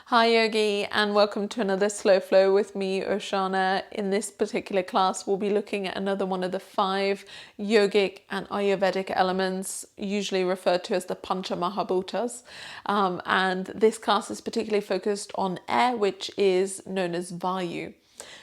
Hi Yogi, and welcome to another Slow Flow with me, Oceana. In this particular class, we'll be looking at another one of the 5 yogic and Ayurvedic elements, usually referred to as the Pancha Mahabhutas. And this class is particularly focused on air, which is known as Vayu.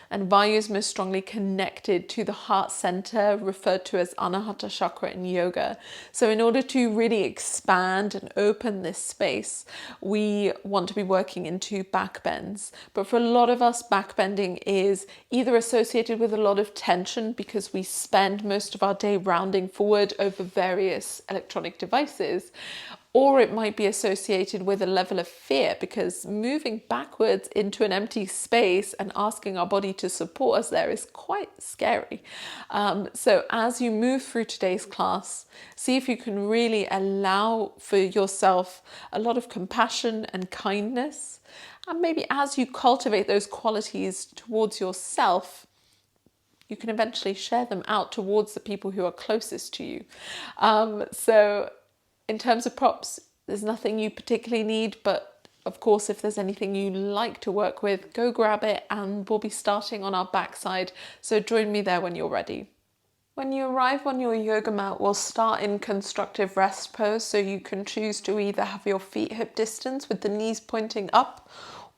And Vayu is most strongly connected to the heart center, referred to as Anahata chakra in yoga. So in order to really expand and open this space, we want to be working into back bends. But for a lot of us, back bending is either associated with a lot of tension because we spend most of our day rounding forward over various electronic devices, or it might be associated with a level of fear because moving backwards into an empty space and asking our body to support us there is quite scary. So as you move through today's class, see if you can really allow for yourself a lot of compassion and kindness. And maybe as you cultivate those qualities towards yourself, you can eventually share them out towards the people who are closest to you. So in terms of props, there's nothing you particularly need, but of course, if there's anything you like to work with, go grab it, and we'll be starting on our backside. So join me there when you're ready. When you arrive on your yoga mat, we'll start in constructive rest pose. So you can choose to either have your feet hip distance with the knees pointing up,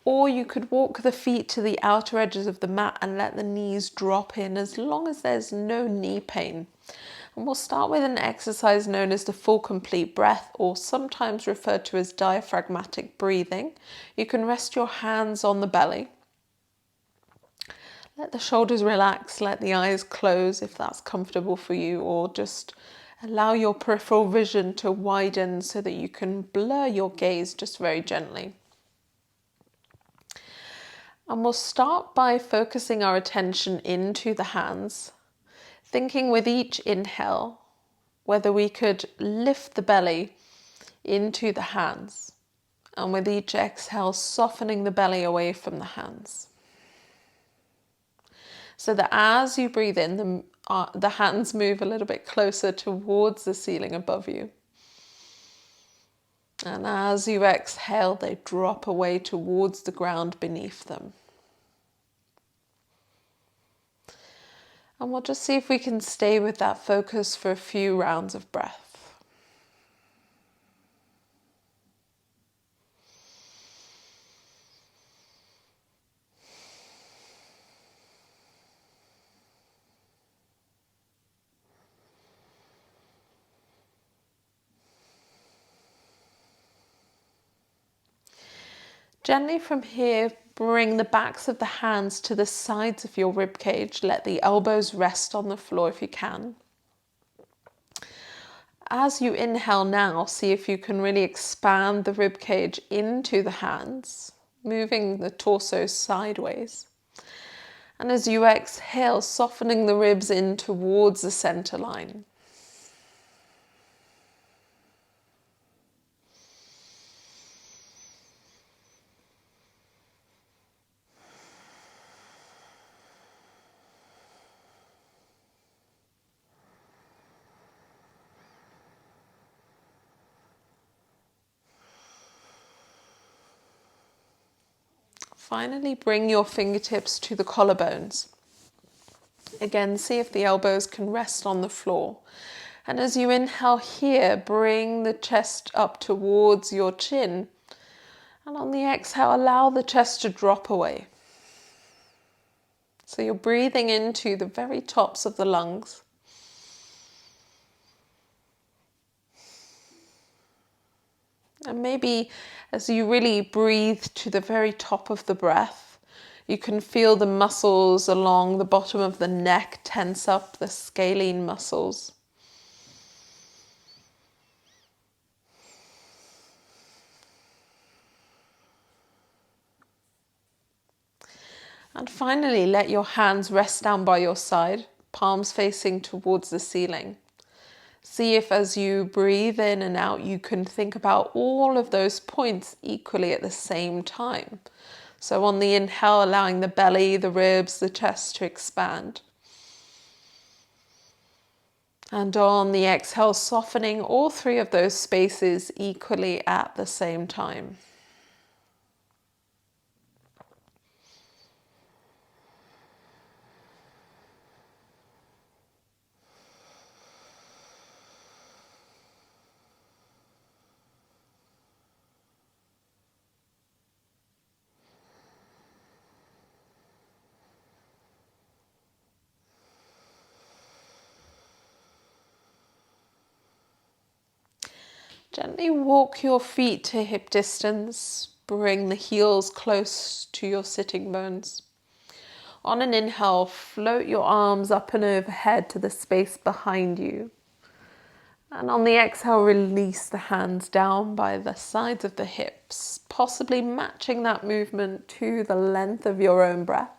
or you could walk the feet to the outer edges of the mat and let the knees drop in as long as there's no knee pain. And we'll start with an exercise known as the full complete breath, or sometimes referred to as diaphragmatic breathing. You can rest your hands on the belly. Let the shoulders relax, let the eyes close if that's comfortable for you, or just allow your peripheral vision to widen so that you can blur your gaze just very gently. And we'll start by focusing our attention into the hands, thinking with each inhale whether we could lift the belly into the hands, and with each exhale softening the belly away from the hands. So that as you breathe in, the hands move a little bit closer towards the ceiling above you. And as you exhale, they drop away towards the ground beneath them. And we'll just see if we can stay with that focus for a few rounds of breath. Gently from here, bring the backs of the hands to the sides of your rib cage. Let the elbows rest on the floor if you can. As you inhale now, see if you can really expand the rib cage into the hands, moving the torso sideways. And as you exhale, softening the ribs in towards the center line. Finally, bring your fingertips to the collarbones. Again, see if the elbows can rest on the floor. And as you inhale here, bring the chest up towards your chin. And on the exhale, allow the chest to drop away. So you're breathing into the very tops of the lungs. And maybe as you really breathe to the very top of the breath, you can feel the muscles along the bottom of the neck tense up, the scalene muscles. And finally, let your hands rest down by your side, palms facing towards the ceiling. See if as you breathe in and out, you can think about all of those points equally at the same time. So on the inhale, allowing the belly, the ribs, the chest to expand. And on the exhale, softening all 3 of those spaces equally at the same time. Gently walk your feet to hip distance. Bring the heels close to your sitting bones. On an inhale, float your arms up and overhead to the space behind you. And on the exhale, release the hands down by the sides of the hips, possibly matching that movement to the length of your own breath.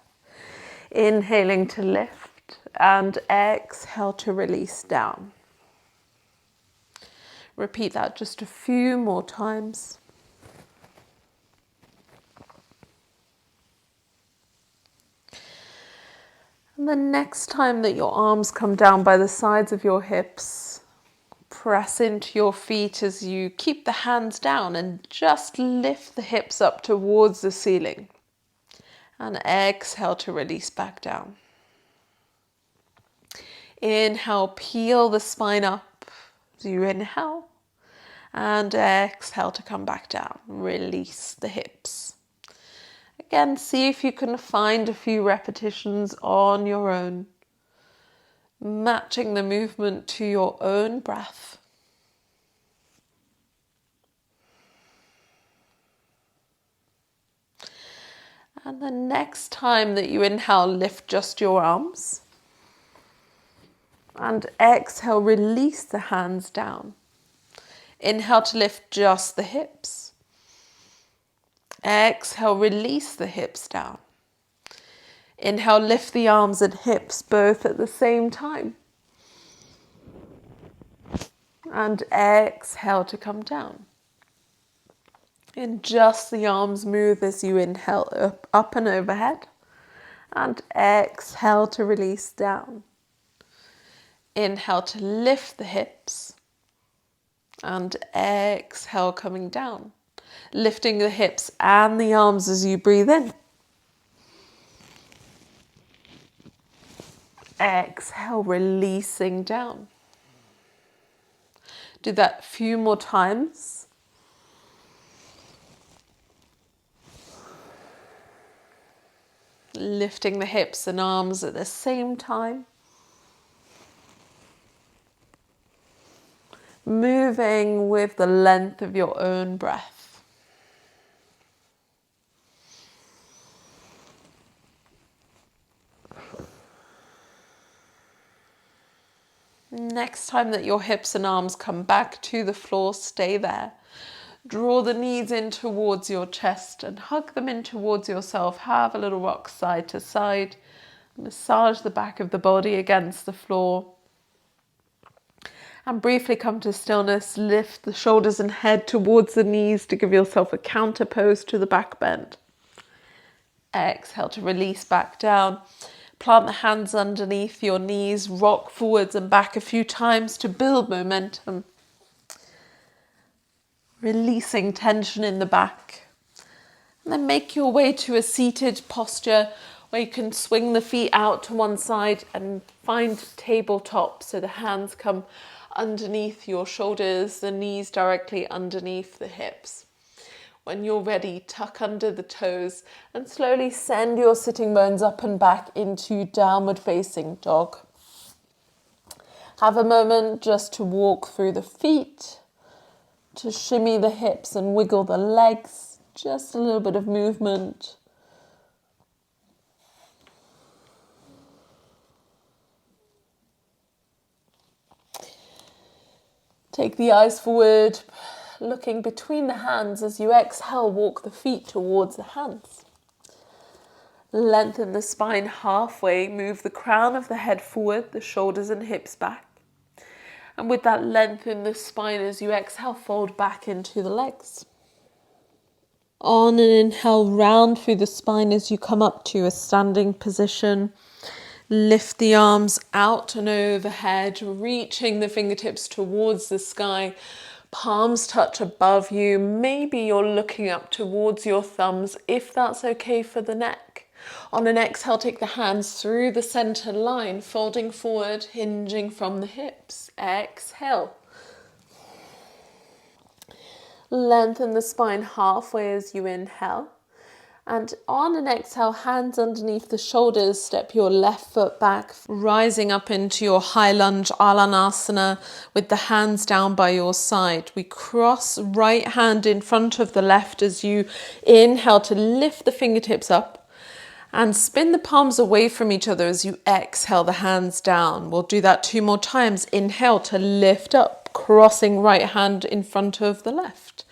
Inhaling to lift and exhale to release down. Repeat that just a few more times. And the next time that your arms come down by the sides of your hips, press into your feet as you keep the hands down and just lift the hips up towards the ceiling. And exhale to release back down. Inhale, peel the spine up as you inhale. And exhale to come back down. Release the hips. Again, see if you can find a few repetitions on your own, matching the movement to your own breath. And the next time that you inhale, lift just your arms. And exhale, release the hands down. Inhale to lift just the hips. Exhale, release the hips down. Inhale, lift the arms and hips both at the same time. And exhale to come down. And just the arms move as you inhale up and overhead. And exhale to release down. Inhale to lift the hips. And exhale coming down. Lifting the hips and the arms as you breathe in. Exhale, releasing down. Do that a few more times. Lifting the hips and arms at the same time. Moving with the length of your own breath. Next time that your hips and arms come back to the floor, stay there. Draw the knees in towards your chest and hug them in towards yourself. Have a little rock side to side. Massage the back of the body against the floor. And briefly come to stillness. Lift the shoulders and head towards the knees to give yourself a counter pose to the back bend. Exhale to release back down. Plant the hands underneath your knees. Rock forwards and back a few times to build momentum. Releasing tension in the back. And then make your way to a seated posture where you can swing the feet out to one side and find tabletop so the hands come underneath your shoulders, the knees directly underneath the hips. When you're ready, tuck under the toes and slowly send your sitting bones up and back into downward facing dog. Have a moment just to walk through the feet, to shimmy the hips and wiggle the legs, just a little bit of movement. Take the eyes forward, looking between the hands. As you exhale, walk the feet towards the hands. Lengthen the spine halfway, move the crown of the head forward, the shoulders and hips back. And with that lengthen the spine as you exhale, fold back into the legs. On an inhale, round through the spine as you come up to a standing position. Lift the arms out and overhead, reaching the fingertips towards the sky. Palms touch above you. Maybe you're looking up towards your thumbs, if that's okay for the neck. On an exhale, take the hands through the center line, folding forward, hinging from the hips. Exhale. Lengthen the spine halfway as you inhale. And on an exhale, hands underneath the shoulders, step your left foot back, rising up into your high lunge Alanasana with the hands down by your side. We cross right hand in front of the left as you inhale to lift the fingertips up and spin the palms away from each other as you exhale the hands down. We'll do that 2 more times. Inhale to lift up, crossing right hand in front of the left.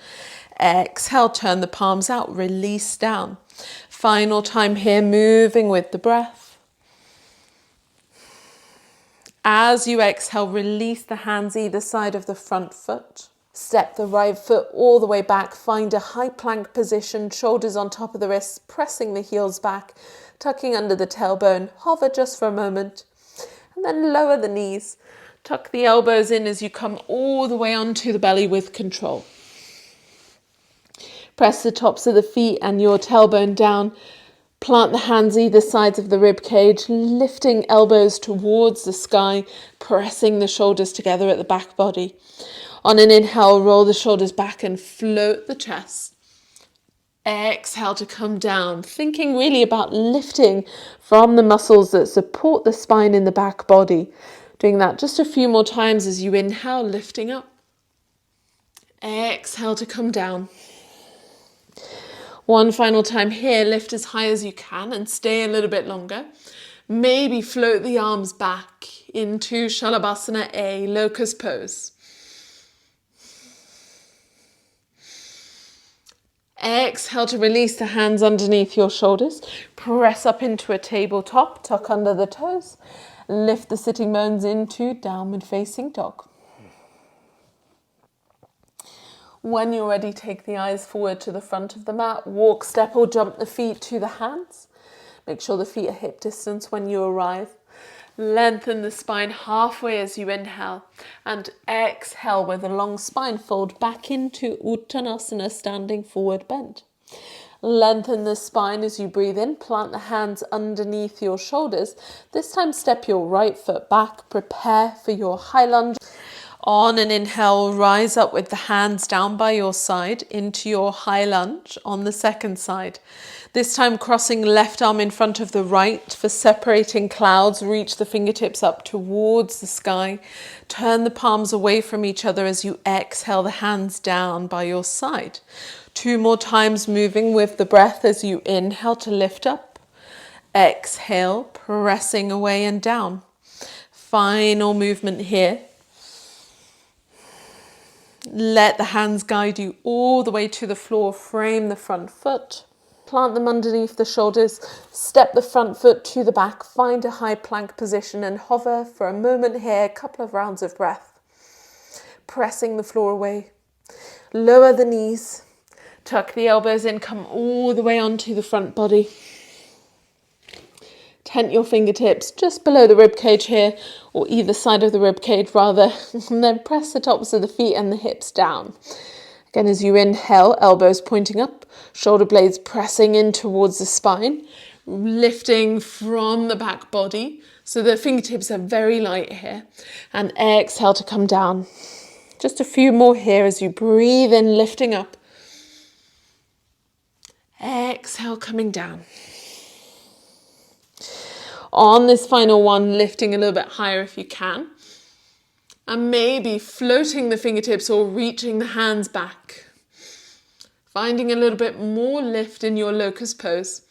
Exhale, turn the palms out, release down. Final time here, moving with the breath. As you exhale, release the hands either side of the front foot. Step the right foot all the way back. Find a high plank position, shoulders on top of the wrists, pressing the heels back, tucking under the tailbone. Hover just for a moment. And then lower the knees. Tuck the elbows in as you come all the way onto the belly with control. Press the tops of the feet and your tailbone down. Plant the hands either sides of the rib cage, lifting elbows towards the sky, pressing the shoulders together at the back body. On an inhale, roll the shoulders back and float the chest. Exhale to come down, thinking really about lifting from the muscles that support the spine in the back body. Doing that just a few more times as you inhale, lifting up. Exhale to come down. One final time here, lift as high as you can and stay a little bit longer. Maybe float the arms back into Shalabhasana A, locust pose. Exhale to release the hands underneath your shoulders. Press up into a tabletop, tuck under the toes. Lift the sitting bones into downward facing dog. When you're ready, take the eyes forward to the front of the mat. Walk, step or jump the feet to the hands. Make sure the feet are hip distance when you arrive. Lengthen the spine halfway as you inhale. And exhale with a long spine, fold back into Uttanasana, standing forward bend. Lengthen the spine as you breathe in. Plant the hands underneath your shoulders. This time step your right foot back. Prepare for your high lunge. On an inhale, rise up with the hands down by your side into your high lunge on the second side. This time crossing left arm in front of the right for separating clouds. Reach the fingertips up towards the sky. Turn the palms away from each other as you exhale the hands down by your side. 2 more times, moving with the breath as you inhale to lift up. Exhale, pressing away and down. Final movement here. Let the hands guide you all the way to the floor. Frame the front foot. Plant them underneath the shoulders. Step the front foot to the back. Find a high plank position and hover for a moment here. A couple of rounds of breath. Pressing the floor away. Lower the knees. Tuck the elbows in. Come all the way onto the front body. Tent your fingertips just below the rib cage here, or either side of the rib cage rather, and then press the tops of the feet and the hips down. Again, as you inhale, elbows pointing up, shoulder blades pressing in towards the spine, lifting from the back body, so the fingertips are very light here, and exhale to come down. Just a few more here as you breathe in, lifting up. Exhale, coming down. On this final one, lifting a little bit higher if you can. And maybe floating the fingertips or reaching the hands back. Finding a little bit more lift in your locust pose.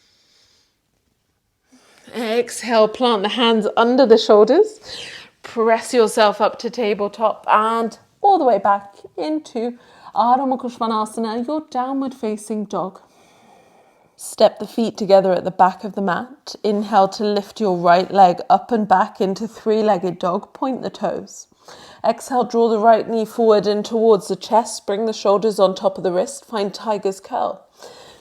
Exhale, plant the hands under the shoulders. Press yourself up to tabletop and all the way back into Ardha Mukha Svanasana, your downward facing dog. Step the feet together at the back of the mat. Inhale to lift your right leg up and back into 3-legged dog. Point the toes. Exhale, draw the right knee forward and towards the chest. Bring the shoulders on top of the wrist. Find tiger's curl.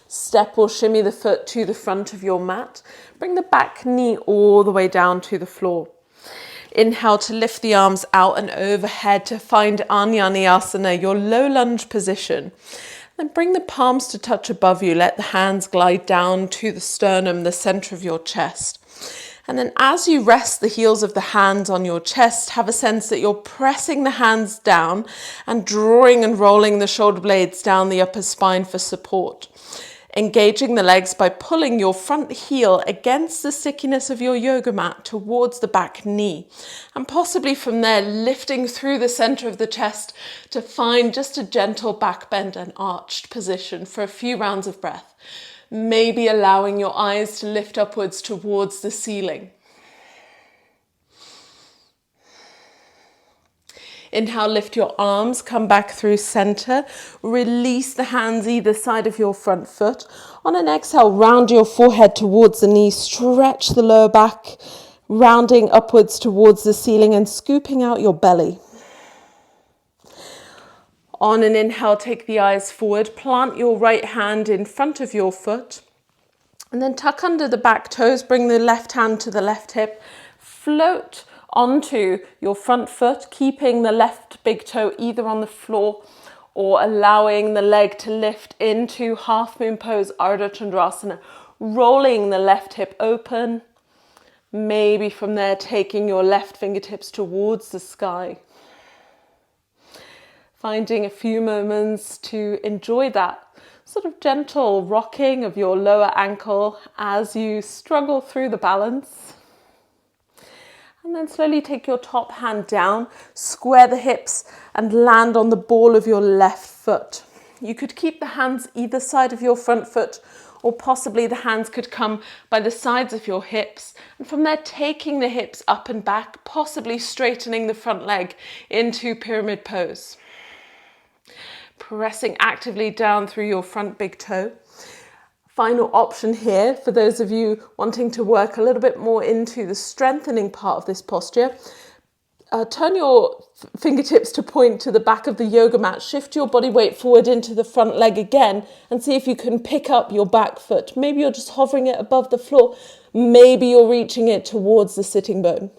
Step or shimmy the foot to the front of your mat. Bring the back knee all the way down to the floor. Inhale to lift the arms out and overhead to find Anjali Asana, your low lunge position. Then bring the palms to touch above you. Let the hands glide down to the sternum, the center of your chest. And then as you rest the heels of the hands on your chest, have a sense that you're pressing the hands down and drawing and rolling the shoulder blades down the upper spine for support. Engaging the legs by pulling your front heel against the stickiness of your yoga mat towards the back knee. And possibly from there, lifting through the center of the chest to find just a gentle back bend and arched position for a few rounds of breath. Maybe allowing your eyes to lift upwards towards the ceiling. Inhale, lift your arms, come back through center. Release the hands either side of your front foot. On an exhale, round your forehead towards the knee, stretch the lower back, rounding upwards towards the ceiling and scooping out your belly. On an inhale, take the eyes forward, plant your right hand in front of your foot, and then tuck under the back toes, bring the left hand to the left hip, float onto your front foot, keeping the left big toe either on the floor or allowing the leg to lift into half moon pose, Ardha Chandrasana, rolling the left hip open. Maybe from there, taking your left fingertips towards the sky. Finding a few moments to enjoy that sort of gentle rocking of your lower ankle as you struggle through the balance. And then slowly take your top hand down, square the hips and land on the ball of your left foot. You could keep the hands either side of your front foot, or possibly the hands could come by the sides of your hips. And from there, taking the hips up and back, possibly straightening the front leg into pyramid pose. Pressing actively down through your front big toe. Final option here for those of you wanting to work a little bit more into the strengthening part of this posture. Turn your fingertips to point to the back of the yoga mat. Shift your body weight forward into the front leg again and see if you can pick up your back foot. Maybe you're just hovering it above the floor. Maybe you're reaching it towards the sitting bone.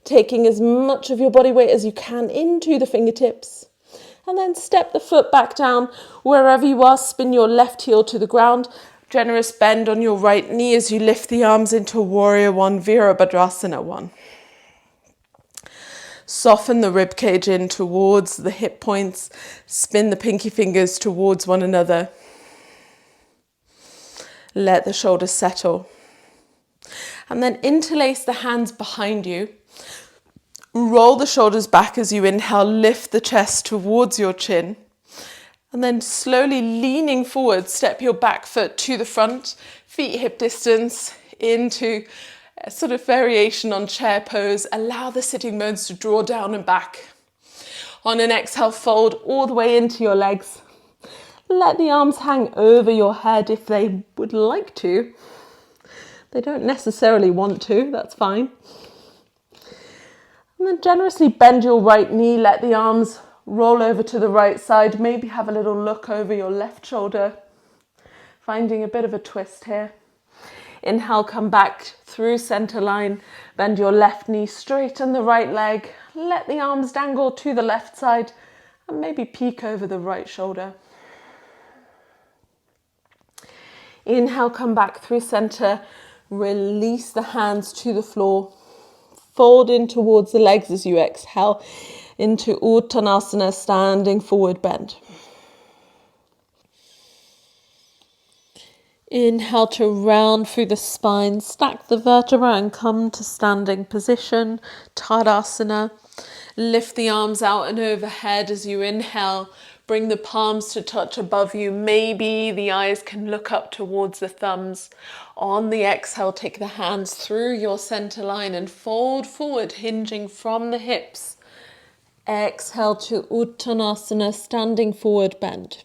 Taking as much of your body weight as you can into the fingertips. And then step the foot back down wherever you are. Spin your left heel to the ground. Generous bend on your right knee as you lift the arms into Warrior One, Virabhadrasana One. Soften the rib cage in towards the hip points. Spin the pinky fingers towards one another. Let the shoulders settle. And then interlace the hands behind you. Roll the shoulders back as you inhale, lift the chest towards your chin. And then slowly leaning forward, step your back foot to the front, feet hip distance into a sort of variation on chair pose. Allow the sitting bones to draw down and back. On an exhale, fold all the way into your legs. Let the arms hang over your head if they would like to. They don't necessarily want to, that's fine. And then generously bend your right knee, let the arms roll over to the right side. Maybe have a little look over your left shoulder, finding a bit of a twist here. Inhale, come back through center line, bend your left knee, straighten the right leg, let the arms dangle to the left side and maybe peek over the right shoulder. Inhale, come back through center, release the hands to the floor. Fold in towards the legs as you exhale into Uttanasana, standing forward bend. Inhale to round through the spine, stack the vertebra and come to standing position, Tadasana. Lift the arms out and overhead as you inhale. Bring the palms to touch above you. Maybe the eyes can look up towards the thumbs. On the exhale, take the hands through your center line and fold forward, hinging from the hips. Exhale to Uttanasana, standing forward bend.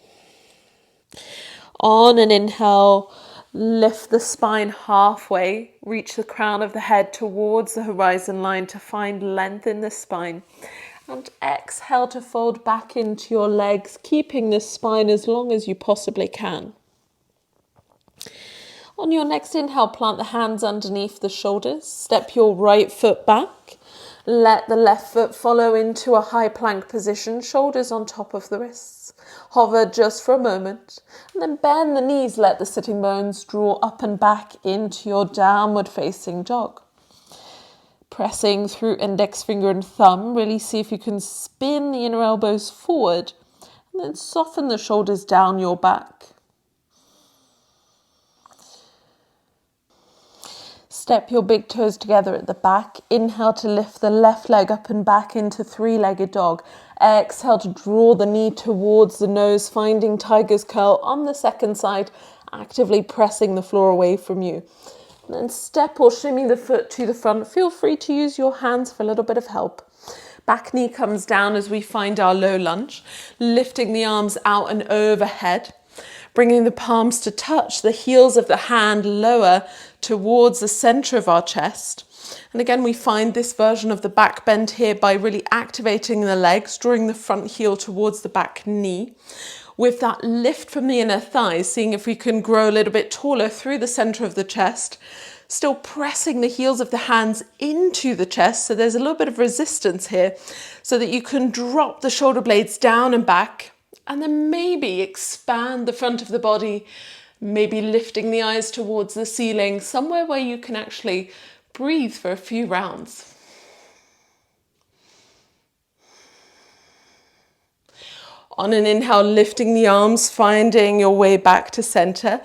On an inhale, lift the spine halfway. Reach the crown of the head towards the horizon line to find length in the spine. And exhale to fold back into your legs, keeping the spine as long as you possibly can. On your next inhale, plant the hands underneath the shoulders. Step your right foot back. Let the left foot follow into a high plank position, shoulders on top of the wrists. Hover just for a moment. And then bend the knees, let the sitting bones draw up and back into your downward facing dog. Pressing through index finger and thumb, really see if you can spin the inner elbows forward and then soften the shoulders down your back. Step your big toes together at the back. Inhale to lift the left leg up and back into three-legged dog. Exhale to draw the knee towards the nose, finding tiger's curl on the second side, actively pressing the floor away from you. And then step or shimmy the foot to the front. Feel free to use your hands for a little bit of help. Back knee comes down as we find our low lunge, lifting the arms out and overhead, bringing the palms to touch, the heels of the hand lower towards the center of our chest. And again, we find this version of the back bend here by really activating the legs, drawing the front heel towards the back knee. With that lift from the inner thighs, seeing if we can grow a little bit taller through the center of the chest, still pressing the heels of the hands into the chest. So there's a little bit of resistance here so that you can drop the shoulder blades down and back, and then maybe expand the front of the body, maybe lifting the eyes towards the ceiling, somewhere where you can actually breathe for a few rounds. On an inhale, lifting the arms, finding your way back to center.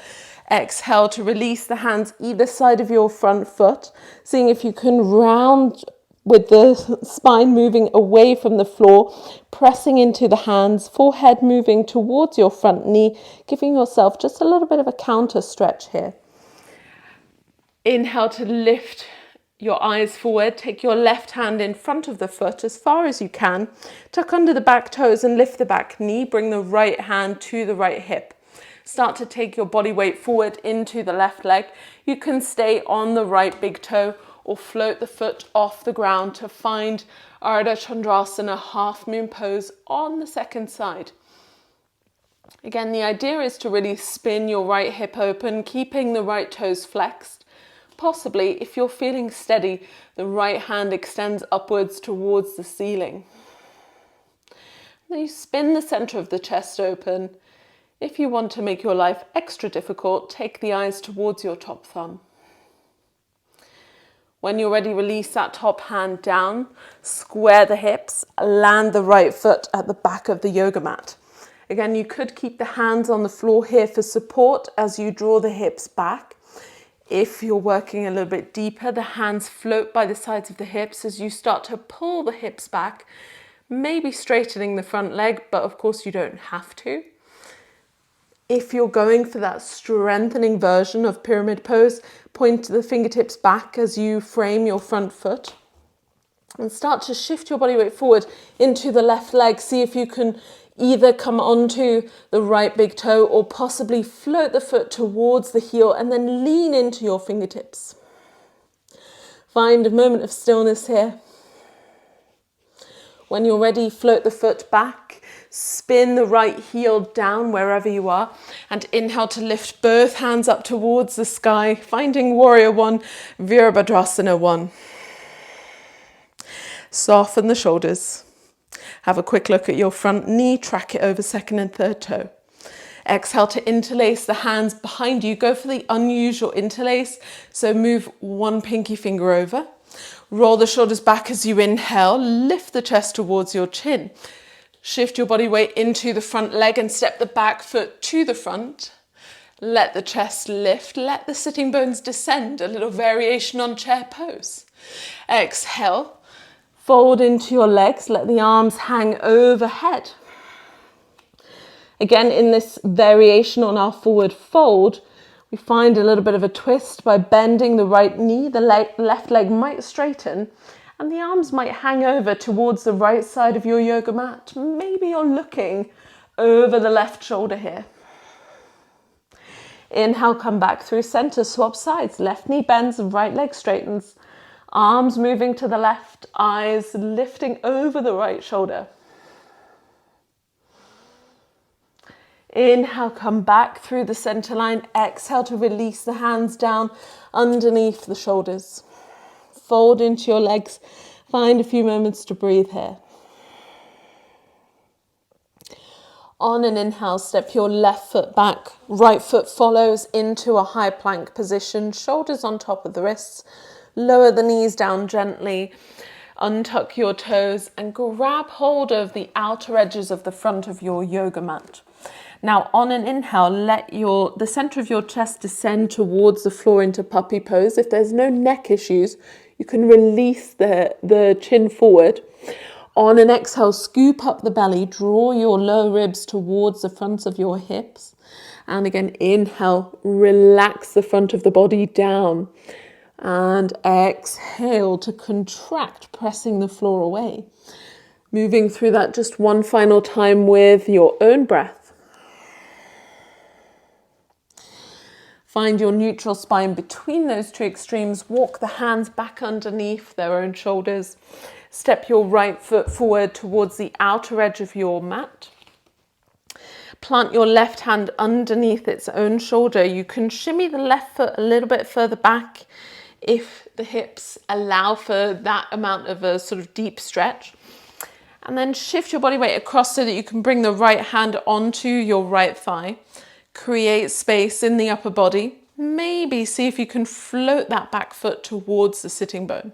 Exhale to release the hands either side of your front foot, seeing if you can round with the spine moving away from the floor, pressing into the hands, forehead moving towards your front knee, giving yourself just a little bit of a counter stretch here. Inhale to lift your eyes forward, take your left hand in front of the foot as far as you can, tuck under the back toes and lift the back knee, bring the right hand to the right hip. Start to take your body weight forward into the left leg. You can stay on the right big toe or float the foot off the ground to find Ardha Chandrasana, half moon pose on the second side. Again, the idea is to really spin your right hip open, keeping the right toes flexed. Possibly, if you're feeling steady, the right hand extends upwards towards the ceiling. Then you spin the center of the chest open. If you want to make your life extra difficult, take the eyes towards your top thumb. When you're ready, release that top hand down, square the hips, land the right foot at the back of the yoga mat. Again, you could keep the hands on the floor here for support as you draw the hips back. If you're working a little bit deeper, the hands float by the sides of the hips as you start to pull the hips back, maybe straightening the front leg, but of course you don't have to. If you're going for that strengthening version of pyramid pose, point the fingertips back as you frame your front foot and start to shift your body weight forward into the left leg. See if you can either come onto the right big toe or possibly float the foot towards the heel and then lean into your fingertips. Find a moment of stillness here. When you're ready, float the foot back, spin the right heel down wherever you are, and inhale to lift both hands up towards the sky, finding Warrior One, Virabhadrasana One. Soften the shoulders. Have a quick look at your front knee, track it over second and third toe. Exhale to interlace the hands behind you. Go for the unusual interlace, so move one pinky finger over. Roll the shoulders back as you inhale, lift the chest towards your chin. Shift your body weight into the front leg and step the back foot to the front. Let the chest lift, let the sitting bones descend, a little variation on chair pose. Exhale, fold into your legs, let the arms hang overhead. Again, in this variation on our forward fold, we find a little bit of a twist by bending the right knee. The left leg might straighten and the arms might hang over towards the right side of your yoga mat. Maybe you're looking over the left shoulder here. Inhale, come back through center, swap sides. Left knee bends, right leg straightens. Arms moving to the left, eyes lifting over the right shoulder. Inhale, come back through the center line. Exhale to release the hands down underneath the shoulders. Fold into your legs. Find a few moments to breathe here. On an inhale, step your left foot back. Right foot follows into a high plank position. Shoulders on top of the wrists. Lower the knees down gently. Untuck your toes and grab hold of the outer edges of the front of your yoga mat. Now on an inhale, let the center of your chest descend towards the floor into puppy pose. If there's no neck issues, you can release the chin forward. On an exhale, scoop up the belly, draw your lower ribs towards the front of your hips. And again, inhale, relax the front of the body down. And exhale to contract, pressing the floor away. Moving through that just one final time with your own breath. Find your neutral spine between those two extremes. Walk the hands back underneath their own shoulders. Step your right foot forward towards the outer edge of your mat. Plant your left hand underneath its own shoulder. You can shimmy the left foot a little bit further back if the hips allow for that amount of a sort of deep stretch. And then shift your body weight across so that you can bring the right hand onto your right thigh. Create space in the upper body. Maybe see if you can float that back foot towards the sitting bone.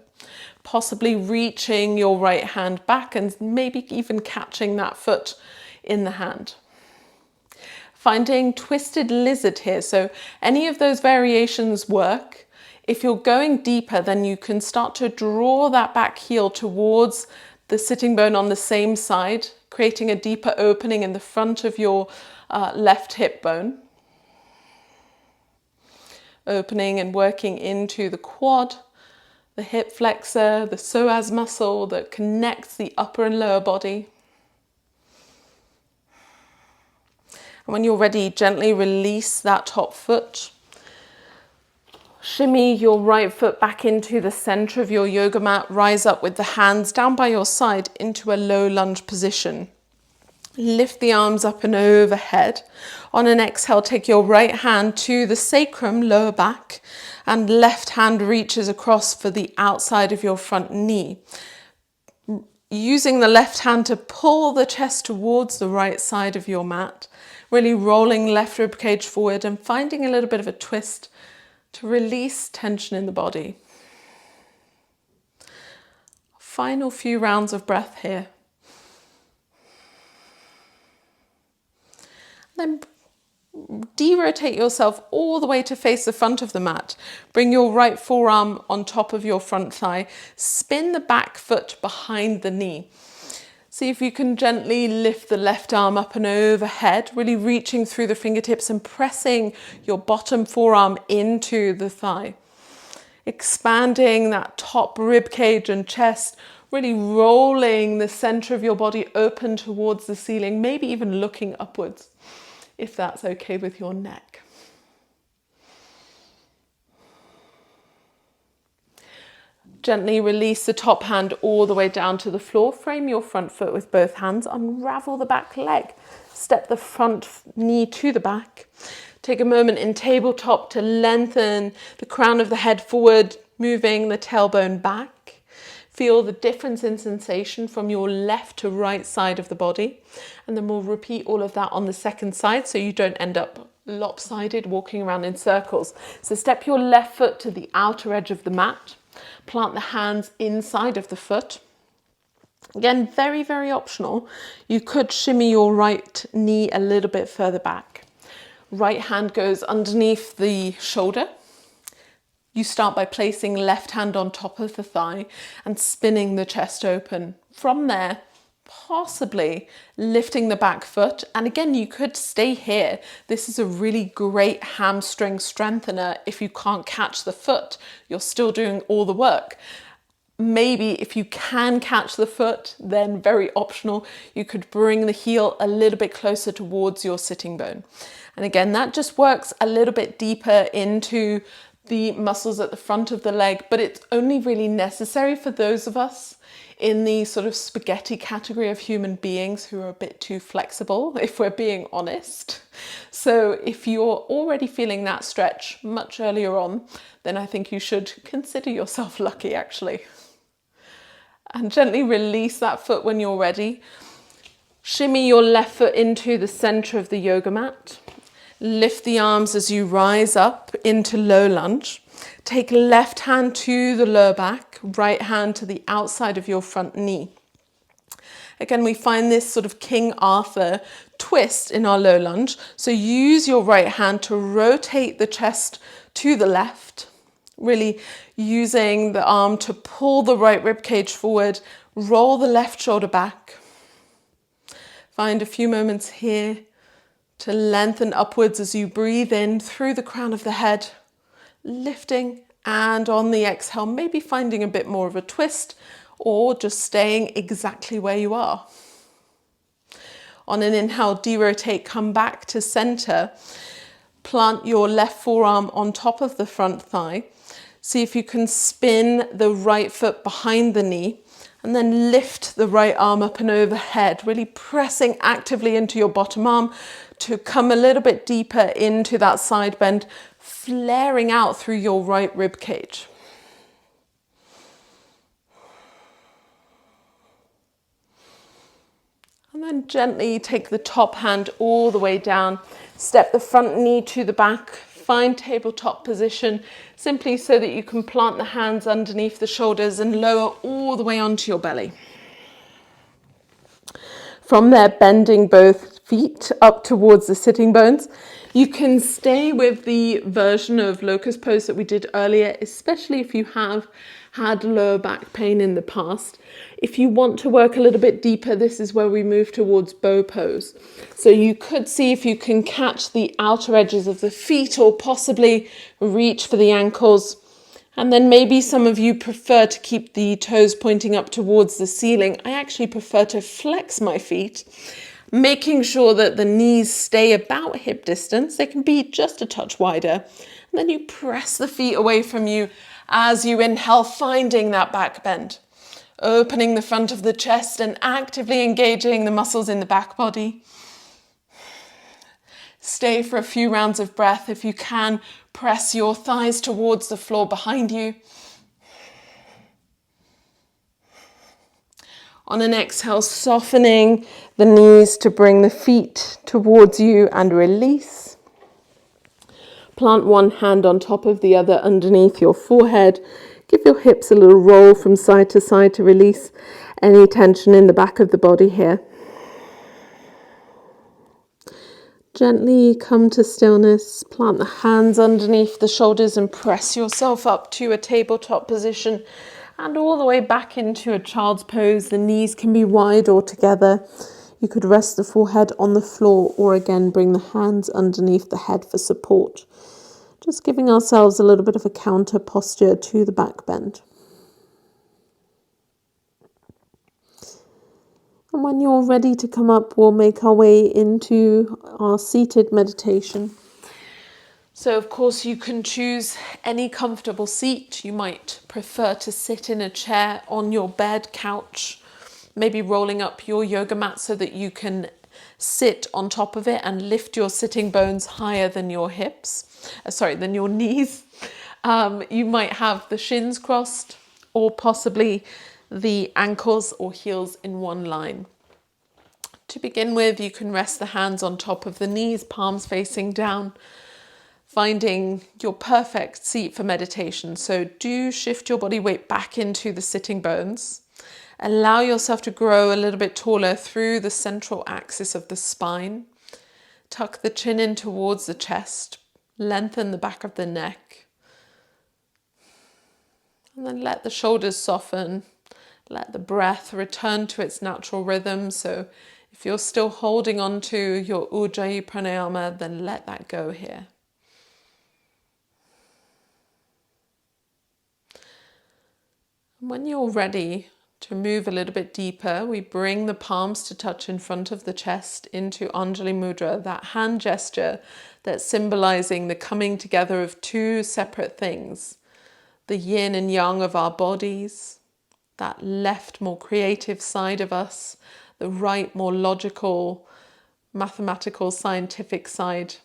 Possibly reaching your right hand back and maybe even catching that foot in the hand. Finding twisted lizard here. So any of those variations work. If you're going deeper, then you can start to draw that back heel towards the sitting bone on the same side, creating a deeper opening in the front of your left hip bone. Opening and working into the quad, the hip flexor, the psoas muscle that connects the upper and lower body. And when you're ready, gently release that top foot. Shimmy your right foot back into the center of your yoga mat. Rise up with the hands down by your side into a low lunge position. Lift the arms up and overhead. On an exhale, take your right hand to the sacrum, lower back, and left hand reaches across for the outside of your front knee. Using the left hand to pull the chest towards the right side of your mat, really rolling left rib cage forward and finding a little bit of a twist to release tension in the body. Final few rounds of breath here. Then de-rotate yourself all the way to face the front of the mat. Bring your right forearm on top of your front thigh. Spin the back foot behind the knee. See if you can gently lift the left arm up and overhead, really reaching through the fingertips and pressing your bottom forearm into the thigh. Expanding that top rib cage and chest, really rolling the center of your body open towards the ceiling, maybe even looking upwards, if that's okay with your neck. Gently release the top hand all the way down to the floor. Frame your front foot with both hands. Unravel the back leg. Step the front knee to the back. Take a moment in tabletop to lengthen the crown of the head forward, moving the tailbone back. Feel the difference in sensation from your left to right side of the body. And then we'll repeat all of that on the second side so you don't end up lopsided walking around in circles. So step your left foot to the outer edge of the mat. Plant the hands inside of the foot. Again, very, very optional. You could shimmy your right knee a little bit further back. Right hand goes underneath the shoulder. You start by placing left hand on top of the thigh and spinning the chest open. From there, possibly lifting the back foot. And again, you could stay here. This is a really great hamstring strengthener. If you can't catch the foot, you're still doing all the work. Maybe if you can catch the foot, then very optional, you could bring the heel a little bit closer towards your sitting bone. And again, that just works a little bit deeper into the muscles at the front of the leg, but it's only really necessary for those of us in the sort of spaghetti category of human beings who are a bit too flexible, if we're being honest. So if you're already feeling that stretch much earlier on, then I think you should consider yourself lucky, actually. And gently release that foot when you're ready. Shimmy your left foot into the center of the yoga mat. Lift the arms as you rise up into low lunge. Take left hand to the lower back, right hand to the outside of your front knee. Again, we find this sort of King Arthur twist in our low lunge. So use your right hand to rotate the chest to the left, really using the arm to pull the right rib cage forward, roll the left shoulder back. Find a few moments here to lengthen upwards as you breathe in through the crown of the head, lifting, and on the exhale, maybe finding a bit more of a twist or just staying exactly where you are. On an inhale, derotate, come back to center. Plant your left forearm on top of the front thigh. See if you can spin the right foot behind the knee and then lift the right arm up and overhead, really pressing actively into your bottom arm to come a little bit deeper into that side bend, flaring out through your right rib cage. And then gently take the top hand all the way down, step the front knee to the back, find tabletop position, simply so that you can plant the hands underneath the shoulders and lower all the way onto your belly. From there, bending both feet up towards the sitting bones. You can stay with the version of locust pose that we did earlier, especially if you have had lower back pain in the past. If you want to work a little bit deeper, this is where we move towards bow pose. So you could see if you can catch the outer edges of the feet or possibly reach for the ankles. And then maybe some of you prefer to keep the toes pointing up towards the ceiling. I actually prefer to flex my feet, making sure that the knees stay about hip distance. They can be just a touch wider. And then you press the feet away from you as you inhale, finding that back bend. Opening the front of the chest and actively engaging the muscles in the back body. Stay for a few rounds of breath. If you can, press your thighs towards the floor behind you. On an exhale, softening the knees to bring the feet towards you and release. Plant one hand on top of the other underneath your forehead. Give your hips a little roll from side to side to release any tension in the back of the body here. Gently come to stillness, plant the hands underneath the shoulders and press yourself up to a tabletop position and all the way back into a child's pose. The knees can be wide or together. You could rest the forehead on the floor or again bring the hands underneath the head for support. Just giving ourselves a little bit of a counter posture to the back bend. And when you're ready to come up, we'll make our way into our seated meditation. So of course you can choose any comfortable seat. You might prefer to sit in a chair, on your bed, couch, maybe rolling up your yoga mat so that you can sit on top of it and lift your sitting bones higher than your than your knees. You might have the shins crossed or possibly the ankles or heels in one line. To begin with, you can rest the hands on top of the knees, palms facing down, finding your perfect seat for meditation. So do shift your body weight back into the sitting bones. Allow yourself to grow a little bit taller through the central axis of the spine. Tuck the chin in towards the chest. Lengthen the back of the neck. And then let the shoulders soften. Let the breath return to its natural rhythm. So if you're still holding on to your Ujjayi pranayama, then let that go here. And when you're ready to move a little bit deeper, we bring the palms to touch in front of the chest into Anjali Mudra, that hand gesture that's symbolizing the coming together of two separate things, the yin and yang of our bodies, that left more creative side of us, the right more logical, mathematical, scientific side.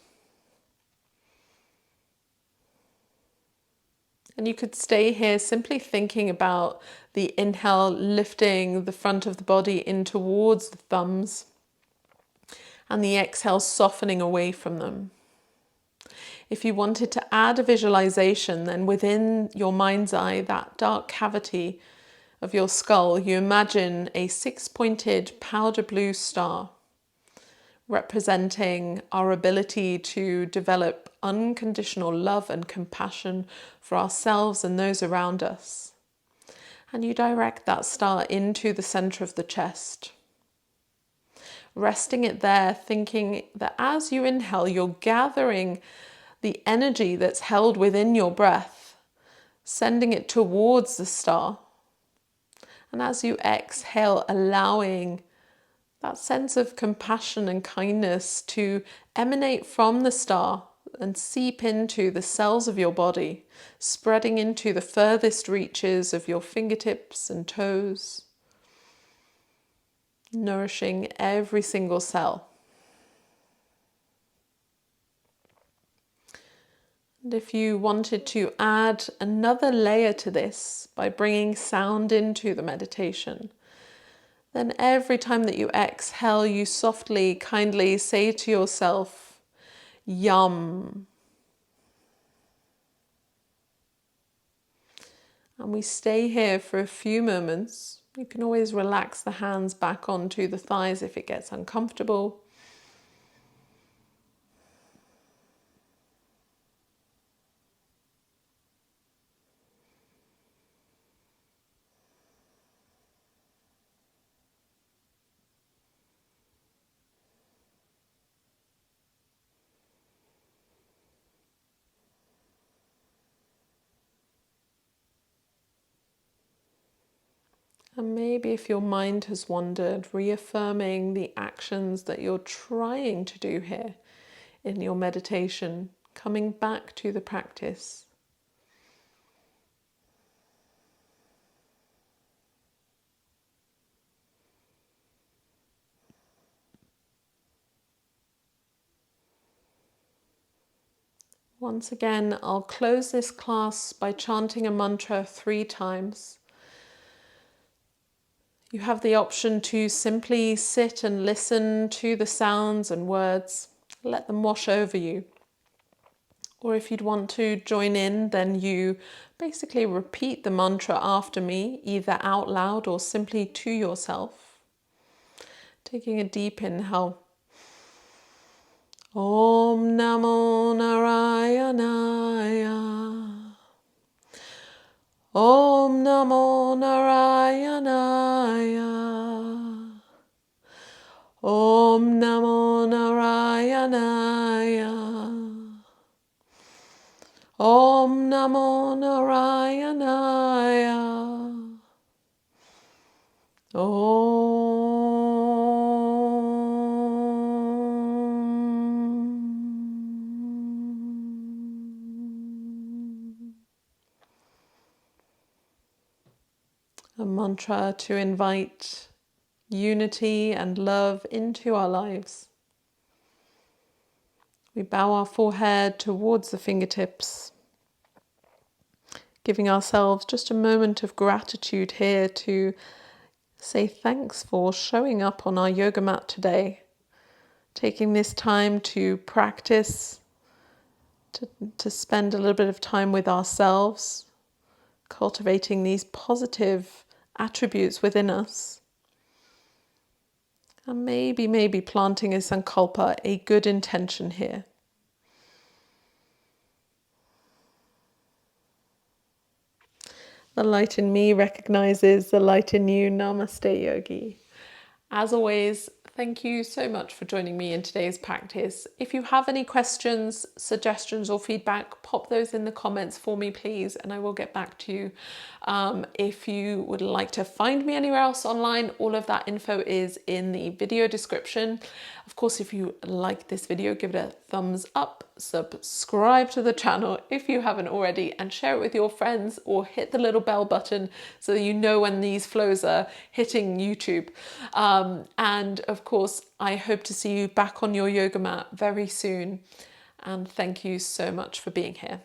And you could stay here simply thinking about the inhale, lifting the front of the body in towards the thumbs, and the exhale softening away from them. If you wanted to add a visualization, then within your mind's eye, that dark cavity of your skull, you imagine a 6-pointed powder blue star representing our ability to develop unconditional love and compassion for ourselves and those around us. And you direct that star into the center of the chest. Resting it there, thinking that as you inhale, you're gathering the energy that's held within your breath, sending it towards the star. And as you exhale, allowing that sense of compassion and kindness to emanate from the star and seep into the cells of your body, spreading into the furthest reaches of your fingertips and toes, nourishing every single cell. And if you wanted to add another layer to this by bringing sound into the meditation, then every time that you exhale, you softly, kindly say to yourself, yum. And we stay here for a few moments. You can always relax the hands back onto the thighs if it gets uncomfortable. And maybe if your mind has wandered, reaffirming the actions that you're trying to do here in your meditation, coming back to the practice. Once again, I'll close this class by chanting a mantra 3 times. You have the option to simply sit and listen to the sounds and words, let them wash over you. Or if you'd want to join in, then you basically repeat the mantra after me, either out loud or simply to yourself. Taking a deep inhale. Om Namo Narayanaya. Om Namo Narayanaya. Om Namo Narayanaya. Om Namo Narayanaya. A mantra to invite unity and love into our lives. We bow our forehead towards the fingertips, giving ourselves just a moment of gratitude here to say thanks for showing up on our yoga mat today, taking this time to practice, to spend a little bit of time with ourselves, cultivating these positive attributes within us. And maybe planting a sankalpa, a good intention here. The light in me recognizes the light in you. Namaste, yogi. As always, thank you so much for joining me in today's practice. If you have any questions, suggestions or feedback, pop those in the comments for me, please, and I will get back to you. If you would like to find me anywhere else online, all of that info is in the video description. Of course, if you like this video, give it a thumbs up, subscribe to the channel if you haven't already, and share it with your friends, or hit the little bell button so that you know when these flows are hitting YouTube. And of course, I hope to see you back on your yoga mat very soon. And thank you so much for being here.